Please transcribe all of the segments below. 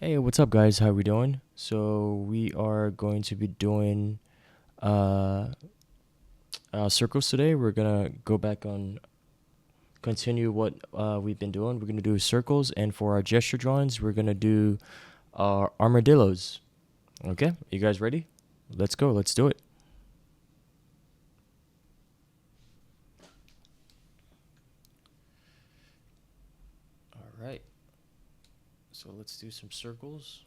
Hey, what's up, guys? How we doing? So we are going to be doing uh, circles today. We're gonna go back on continue what we've been doing. We're gonna do circles, and for our gesture drawings, we're gonna do our armadillos. Okay, you guys ready? Let's go. Let's do it. All right. So let's do some circles.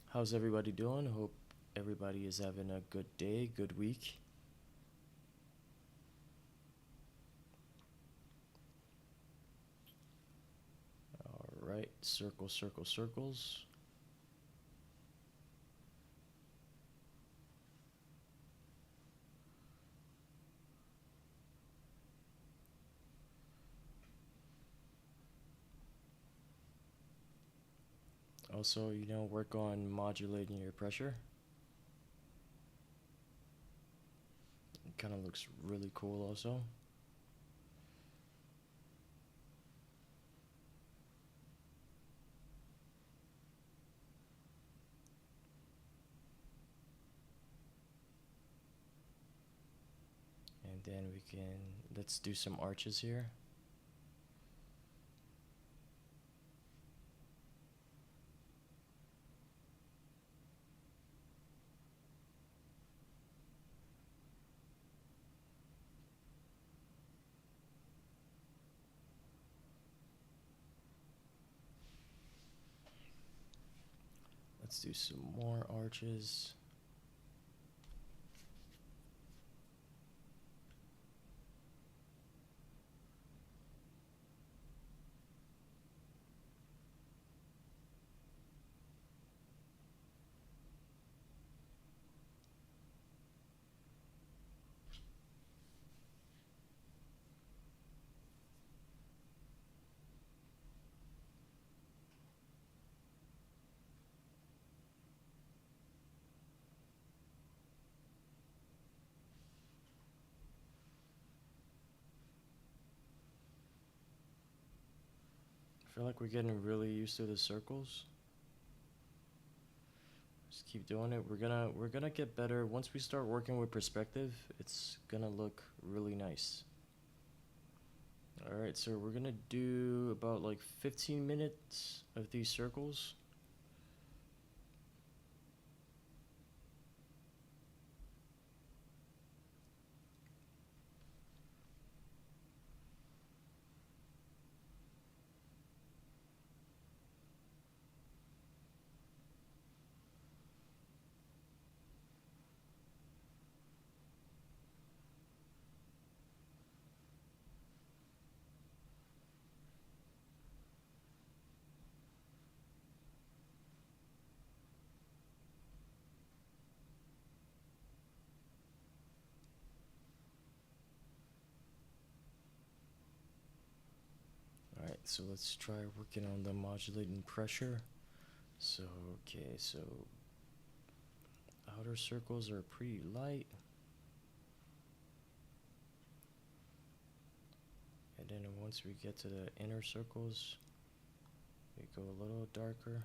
How's everybody doing? Hope everybody is having a good day, good week. All right. Circle, circle, circles. Also, work on modulating your pressure. It kind of looks really cool also. And then let's do some arches here. Let's do some more arches. I feel like we're getting really used to the circles. Just keep doing it. We're gonna get better. Once we start working with perspective, it's gonna look really nice. Alright, so we're gonna do about like 15 minutes of these circles. Alright, so let's try working on the modulating pressure. So, okay, so outer circles are pretty light. And then once we get to the inner circles, we go a little darker.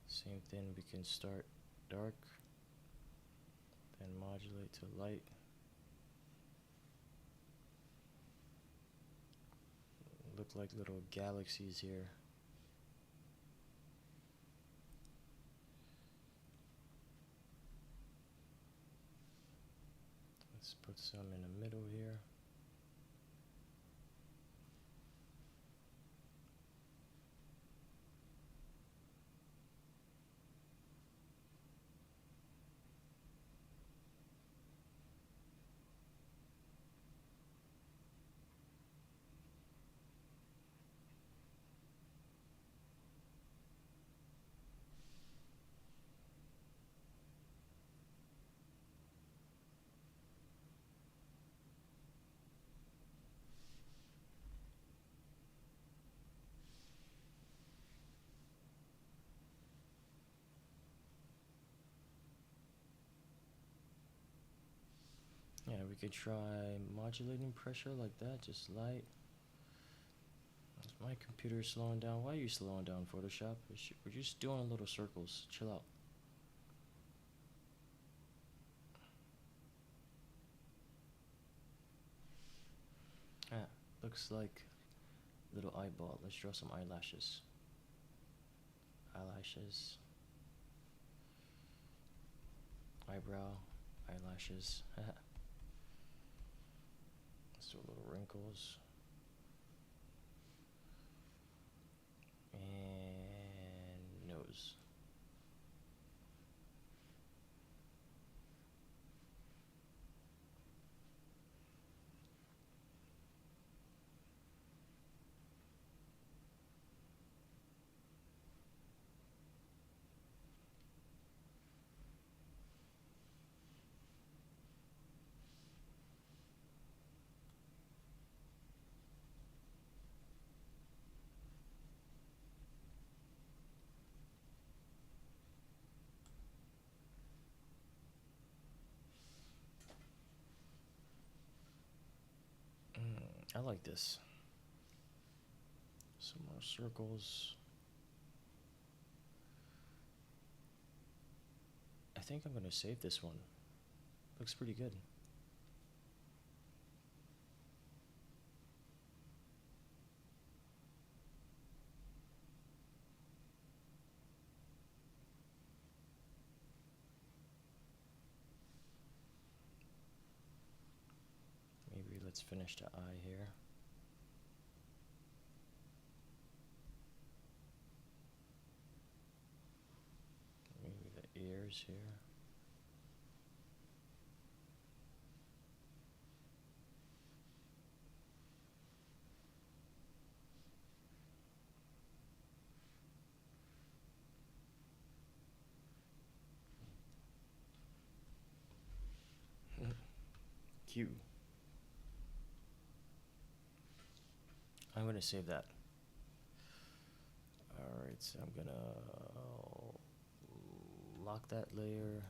Same thing, we can start dark, then modulate to light. Look like little galaxies here. Let's put some in the middle here. We could try modulating pressure like that, just light. Is my computer slowing down? Why are you slowing down, Photoshop? We're just doing little circles. Chill out. Ah, looks like little eyeball. Let's draw some eyelashes. Eyelashes. Eyebrow. Eyelashes. Let's do little wrinkles. And nose. I like this. Some more circles. I think I'm gonna save this one. Looks pretty good. Maybe let's finish the eye here. Maybe the ears here. Cute. I'm gonna save that. Alright, so I'm gonna lock that layer.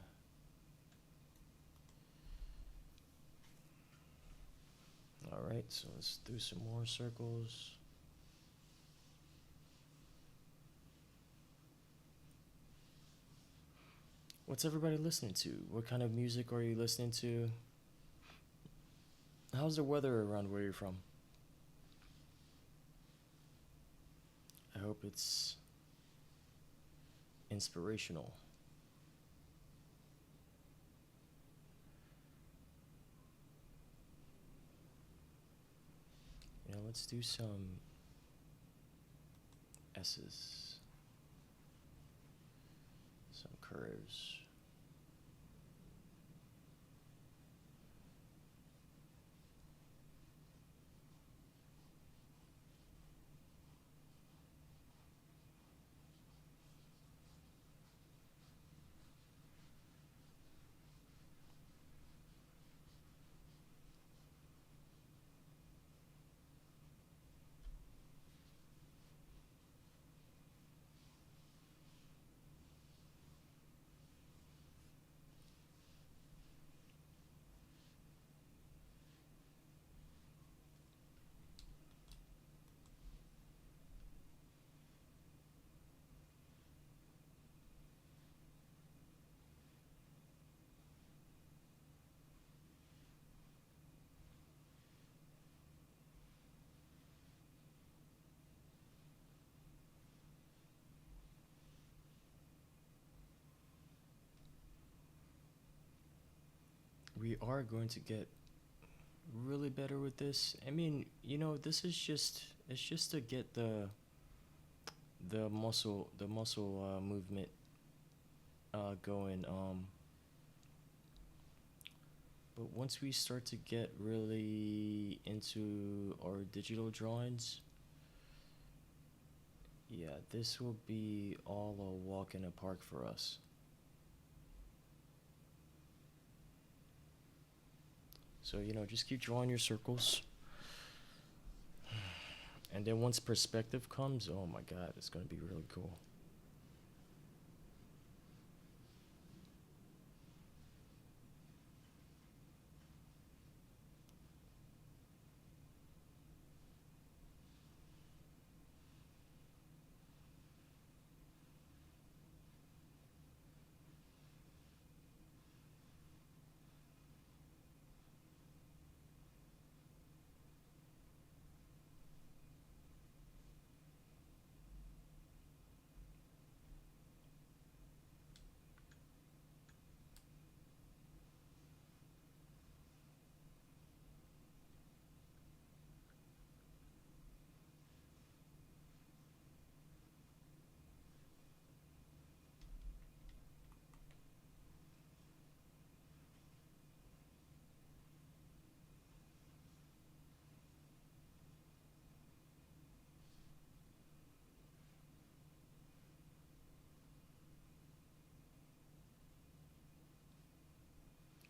Alright, so let's do some more circles. What's everybody listening to? What kind of music are you listening to? How's the weather around where you're from? I hope it's inspirational. You know, let's do some S's, some curves. We are going to get really better with this. I mean, you know, this is just it's just to get the muscle movement going. But once we start to get really into our digital drawings, yeah, this will be all a walk in the park for us. So, you know, just keep drawing your circles. And then once perspective comes, oh my god, it's going to be really cool.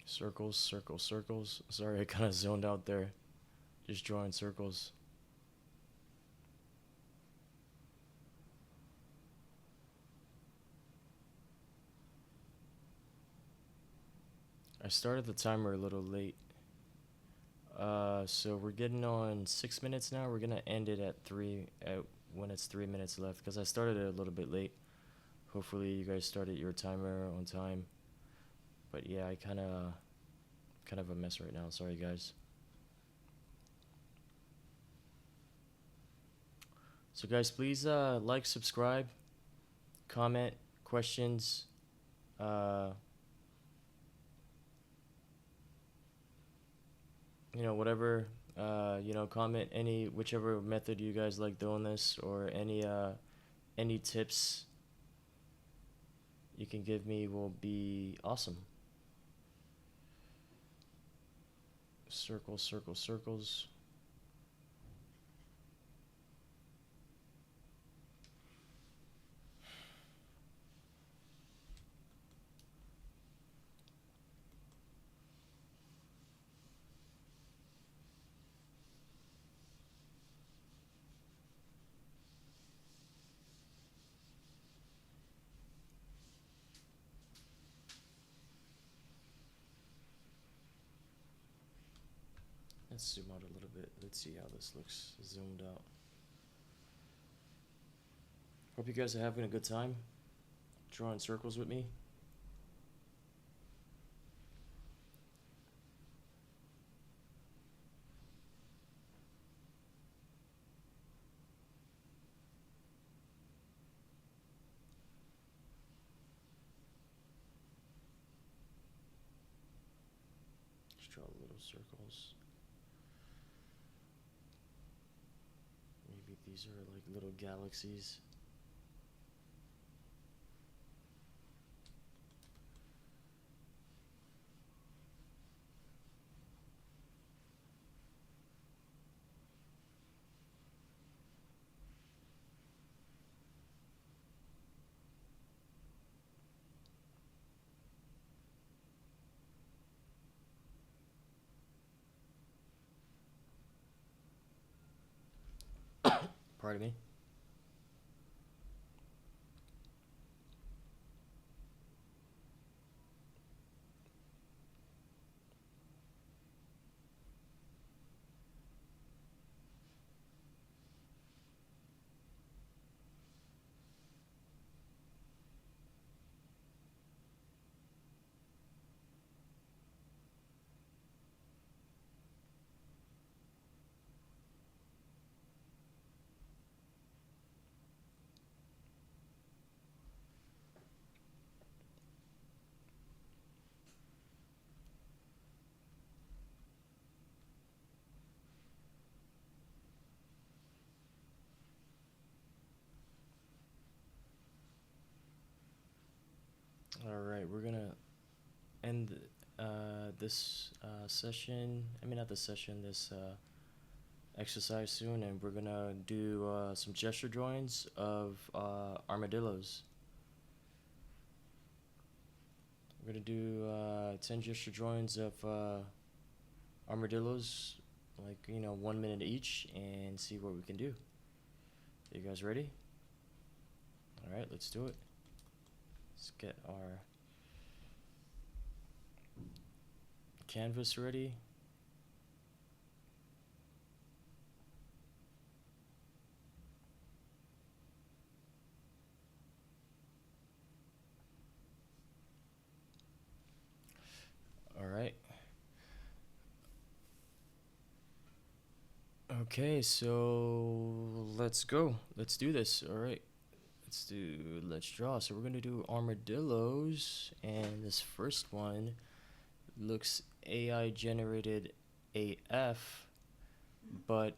Circles, circles, circles. Sorry, I kind of zoned out there. Just drawing circles. I started the timer a little late. So we're getting on 6 minutes now. We're gonna end it at when it's 3 minutes left because I started it a little bit late. Hopefully you guys started your timer on time. But yeah, I kind of a mess right now. Sorry guys. So guys, please like, subscribe, comment, questions. Whatever. Comment whichever method you guys like doing this, or any tips you can give me will be awesome. Circles, circles, circles. Let's zoom out a little bit. Let's see how this looks zoomed out. Hope you guys are having a good time drawing circles with me. Just draw little circles. Maybe these are like little galaxies. Pardon me. All right, we're gonna end this session. I mean, not this session. This exercise soon, and we're gonna do some gesture drawings of armadillos. We're gonna do 10 gesture drawings of armadillos, like 1 minute each, and see what we can do. You guys ready? All right, let's do it. Let's get our canvas ready. All right. Okay, so let's go. Let's do this. All right. Let's draw. So we're going to do armadillos, and this first one looks AI generated AF, but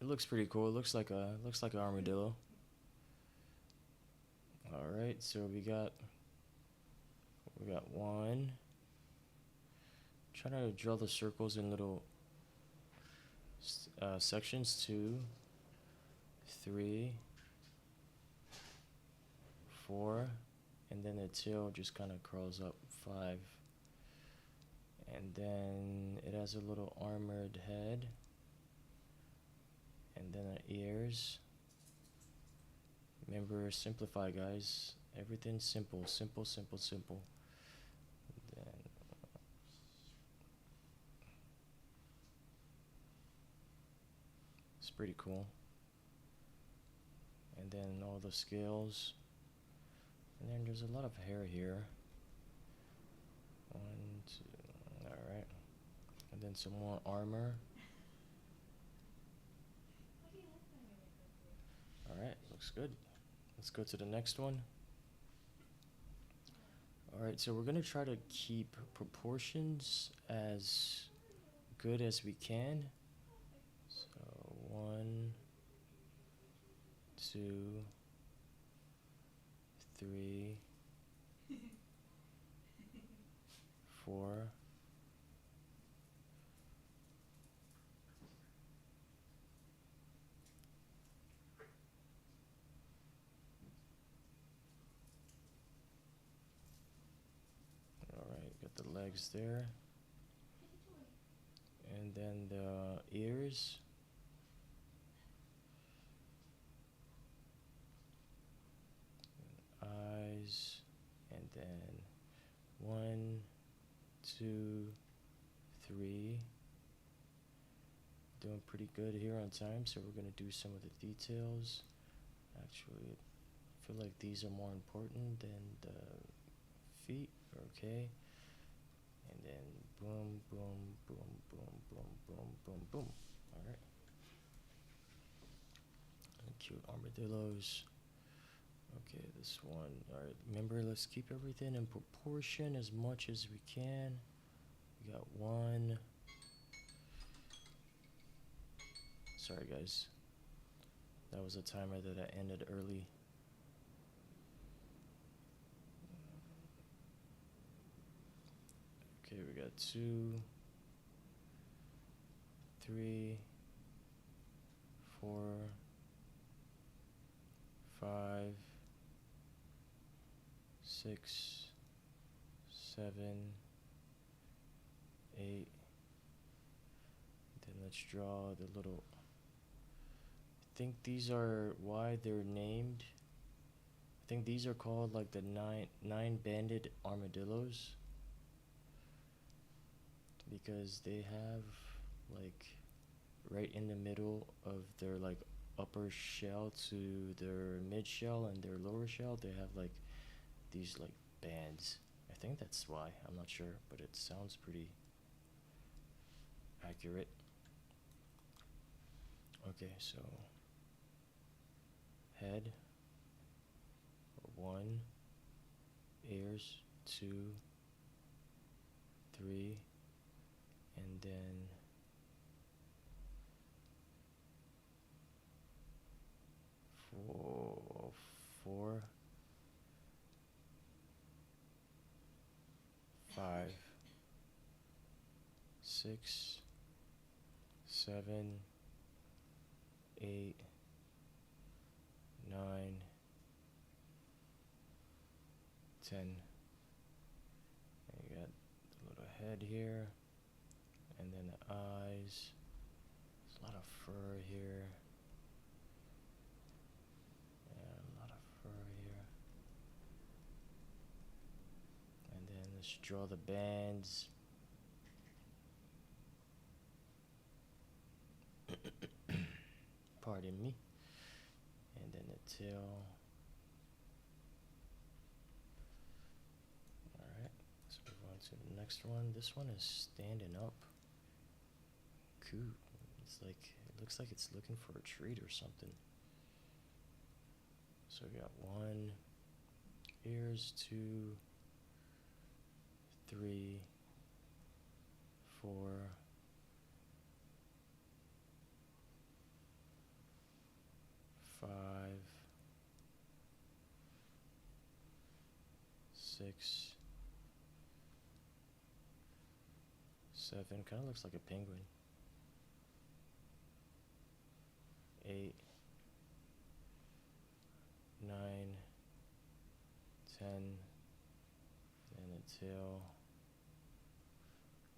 it looks pretty cool. It looks like an armadillo. All right, so we got one. Trying to draw the circles in little sections. 2, 3, 4, and then the tail just kind of curls up. 5, And then it has a little armored head. And then ears. Remember, simplify, guys. Everything's simple, simple, simple, simple. Then it's pretty cool. And then all the scales. And then there's a lot of hair here. 1, 2, alright. And then some more armor. Alright, looks good. Let's go to the next one. Alright, so we're gonna try to keep proportions as good as we can. So 1, 2, 3, 4. Alright, got the legs there. And then the ears. Eyes. And then 1, 2, 3. Doing pretty good here on time, so we're gonna do some of the details. Actually, I feel like these are more important than the feet. Okay. And then boom, boom, boom, boom, boom, boom, boom, boom. Alright. Cute armadillos. Okay, this one. Alright, remember, let's keep everything in proportion as much as we can. We got 1. Sorry, guys. That was a timer that I ended early. Okay, we got 2, 3, 4, 5, 6, 7, 8. Then let's draw the little. I think these are why they're named. I think these are called like the nine-banded armadillos, because they have like right in the middle of their like upper shell to their mid shell and their lower shell, they have like these like bands. I think that's why. I'm not sure, but it sounds pretty accurate. Okay, so head 1, ears 2, 3, and then 4, 5, 6, 7, 8, 9, 10. And you got the little head here, and then the eyes. There's a lot of fur here. Yeah, a lot of fur here. And then let's draw the bands. Pardon me. And then the tail. Alright, let's move on to the next one. This one is standing up. Cool. It's like, it looks like it's looking for a treat or something. So we got 1, ears 2, 3, 4, 5, 6, 7. Kind of looks like a penguin. 8, 9, 10, and a tail.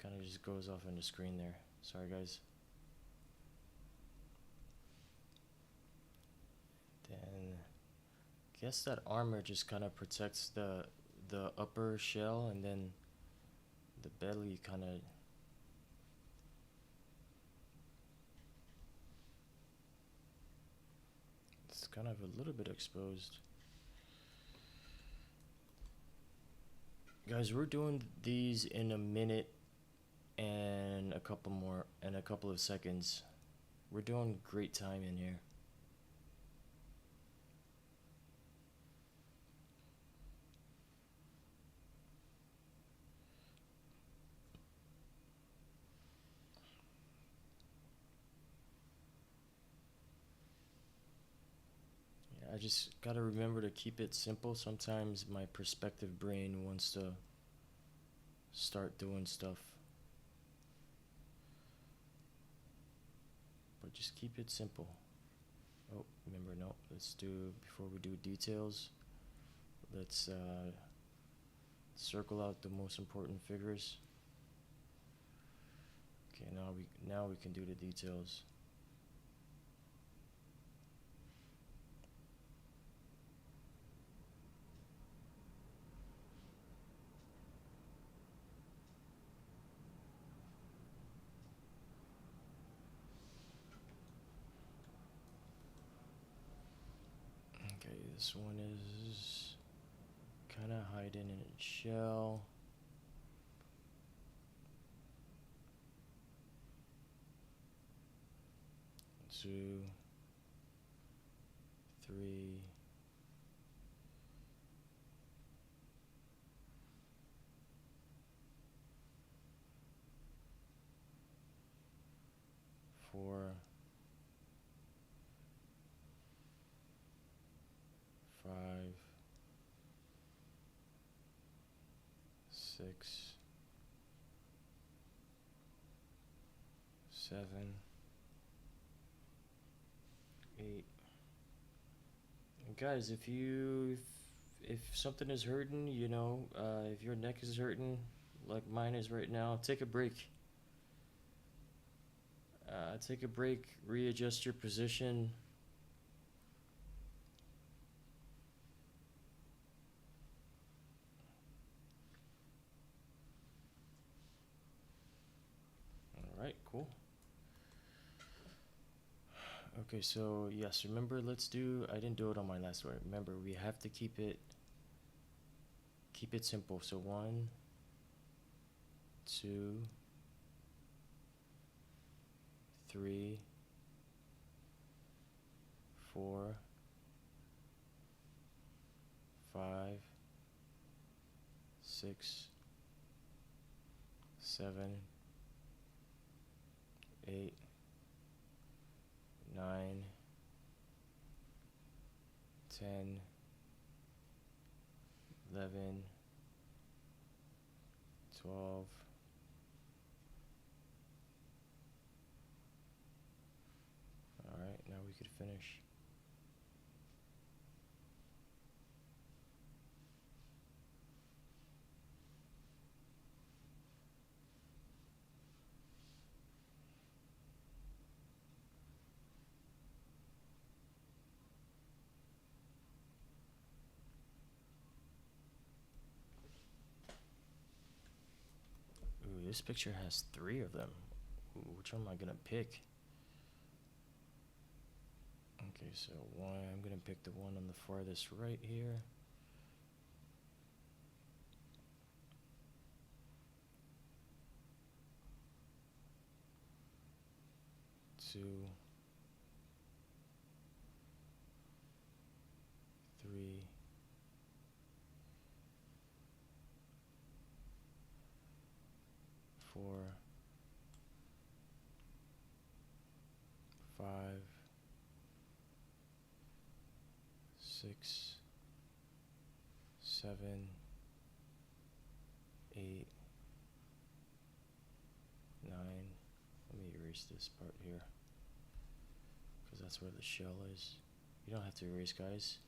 kind of just goes off on the screen there. Sorry, guys. Then, guess that armor just kind of protects the upper shell, and then the belly kind of. It's kind of a little bit exposed. Guys, we're doing these in a minute and a couple of seconds. We're doing great time in here. Yeah, I just gotta remember to keep it simple. Sometimes my perspective brain wants to start doing stuff. But just keep it simple. Oh, remember, no, let's do, before we do details, let's circle out the most important figures. Okay, now we can do the details. Okay, this one is kind of hiding in its shell. Two, three, four, five, six, seven, 8. And guys, if something is hurting, if your neck is hurting, like mine is right now, take a break. Take a break, readjust your position. Alright, cool. Okay, so yes, remember, I didn't do it on my last one. Remember, we have to keep it simple. So 1, 2, 3, 4, 5, 6, 7, 8, 9, 10, 11, 12, 'Alright, now we could finish. Ooh, this picture has 3 of them. Ooh, which one am I gonna pick? Okay, so I'm gonna pick the one on the farthest right here. 2, 3, 4, 5, 6, 7, 8, 9. Let me erase this part here, because that's where the shell is. You don't have to erase, guys.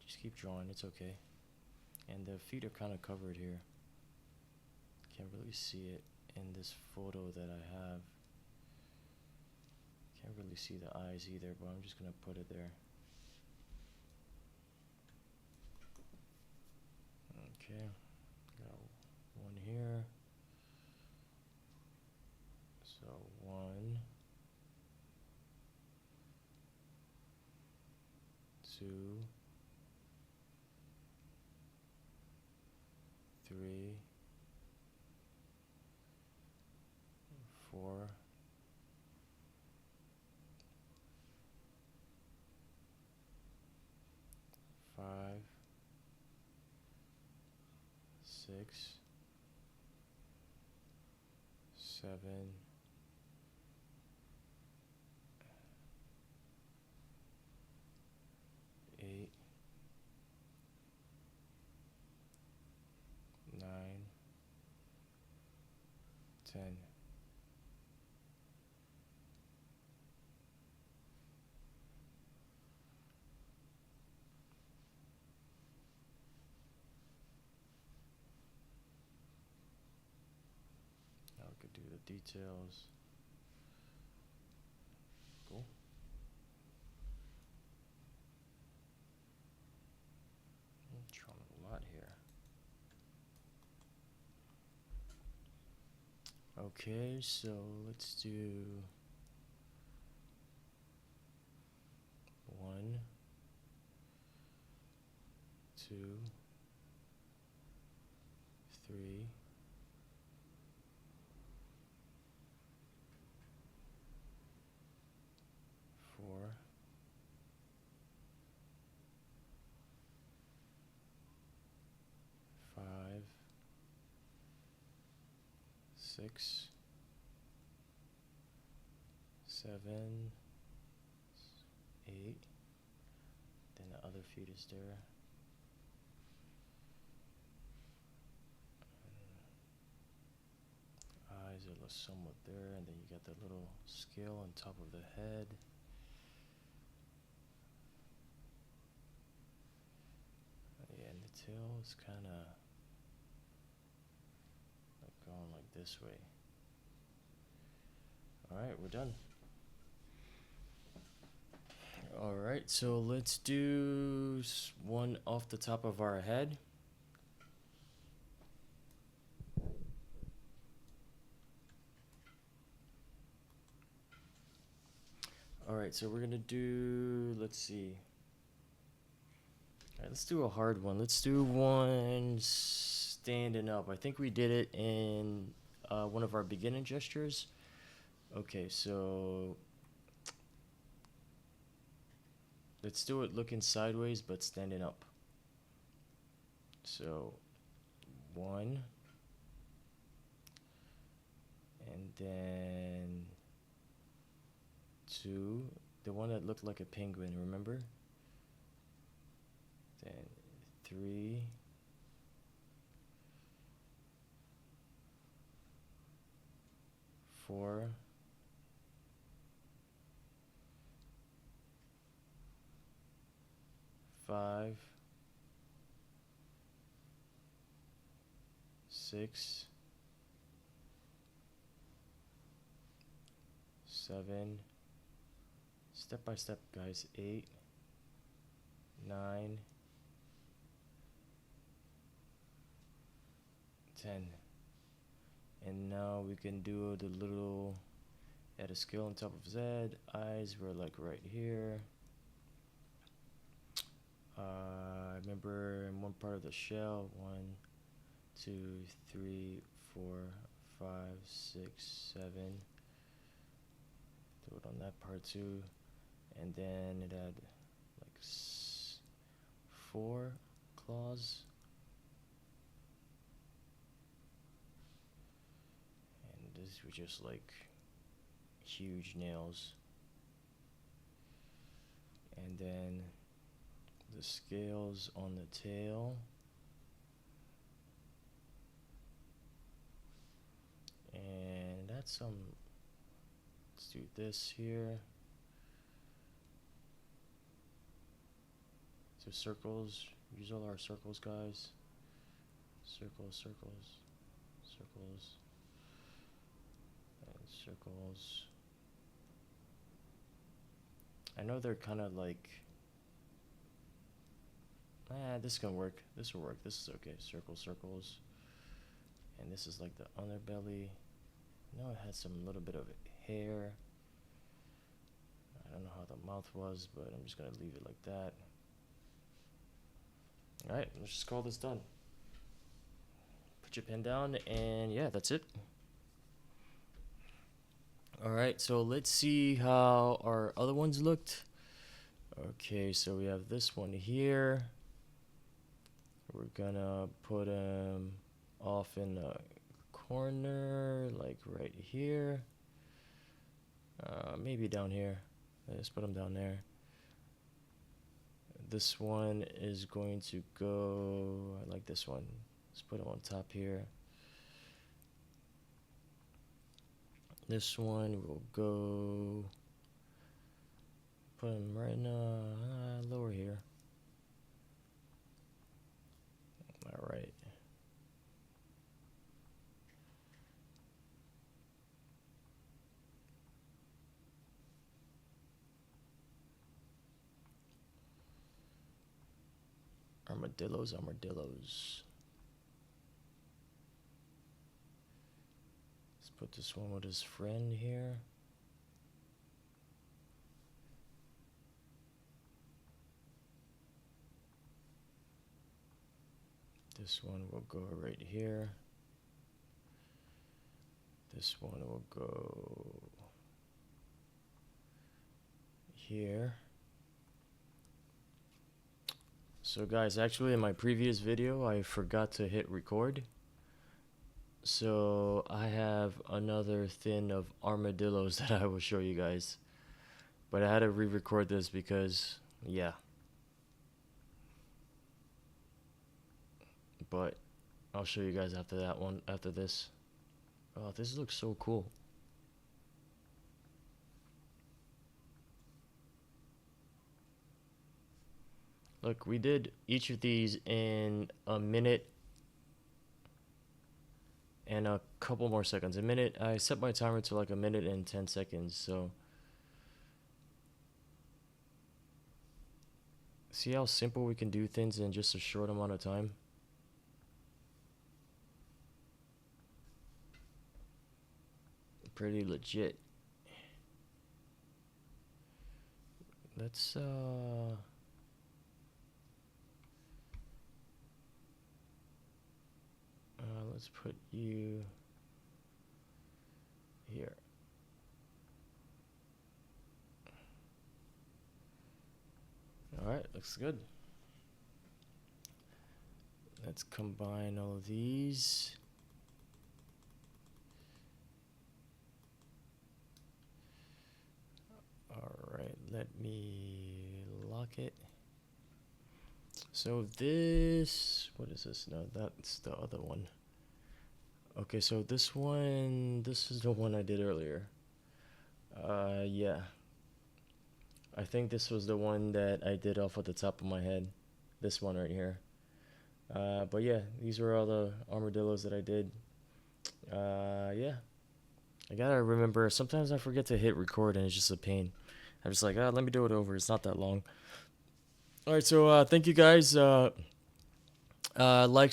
Just keep drawing, it's okay. And the feet are kind of covered here. Can't really see it in this photo that I have. Can't really see the eyes either, but I'm just gonna put it there. Okay, got one here. So 1, 2, 3, 4, 5, 6, 7, 8, 9, 10. Now we could do the details. Cool. I'm trying a lot here. Okay, so let's do 1, 2, 3, 4, 5, 6, 7, 8. Then the other feet is there. Eyes are somewhat there, and then you got the little scale on top of the head. Yeah, and the tail is kind of like going like this way. Alright, we're done. Alright, so let's do one off the top of our head. Alright, so we're gonna do, let's see. Alright, let's do a hard one. Let's do one standing up. I think we did it in one of our beginning gestures. Okay, so let's do it looking sideways but standing up. So 1, and then 2, the one that looked like a penguin, remember? Then 3, 4, 5, 6, 7, step by step, guys, 8, 9, 10. And now we can do the little, add a scale on top of his head. Eyes were like right here. I remember in one part of the shell, 1, 2, 3, 4, 5, 6, 7. Do it on that part too. And then it had like 4 claws. And this was just like huge nails. And then the scales on the tail. And that's some, let's do this here. So circles, use all our circles, guys. Circles, circles, circles and circles. I know they're kind of like, this can work. This will work. This is okay. Circles. And this is like the underbelly. No, it has some little bit of hair. I don't know how the mouth was, but I'm just gonna leave it like that. Alright, let's just call this done. Put your pen down, and yeah, that's it. Alright, so let's see how our other ones looked. Okay, so we have this one here. We're gonna put him off in a corner, like right here. Maybe down here. Let's put him down there. This one is going to go, I like this one. Let's put him on top here. This one will go, put him right lower here. All right. Armadillos. Let's put this one with his friend here. This one will go right here. This one will go here. So guys, actually in my previous video, I forgot to hit record. So I have another thing of armadillos that I will show you guys. But I had to re-record this because, yeah. But I'll show you guys after that one, after this. Oh, this looks so cool. Look, we did each of these in a minute and a couple more seconds. I set my timer to like a minute and 10 seconds, so. See how simple we can do things in just a short amount of time? Pretty legit. Let's let's put you here. All right, looks good. Let's combine all of these. All right, let me lock it. So this, what is this? No, that's the other one. Okay, so this one, this is the one I did earlier. Yeah. I think this was the one that I did off at the top of my head. This one right here. But yeah, these were all the armadillos that I did. Yeah. I gotta remember, sometimes I forget to hit record and it's just a pain. I'm just like, let me do it over. It's not that long. All right, so thank you guys. Like,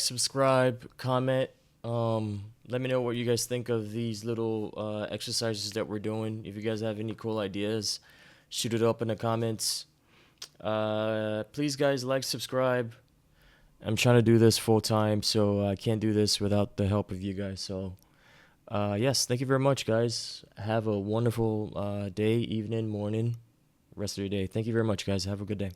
subscribe, comment. Let me know what you guys think of these little exercises that we're doing. If you guys have any cool ideas, shoot it up in the comments. Please, guys, like, subscribe. I'm trying to do this full time, so I can't do this without the help of you guys. So, yes, thank you very much, guys. Have a wonderful day, evening, morning, rest of your day. Thank you very much, guys. Have a good day.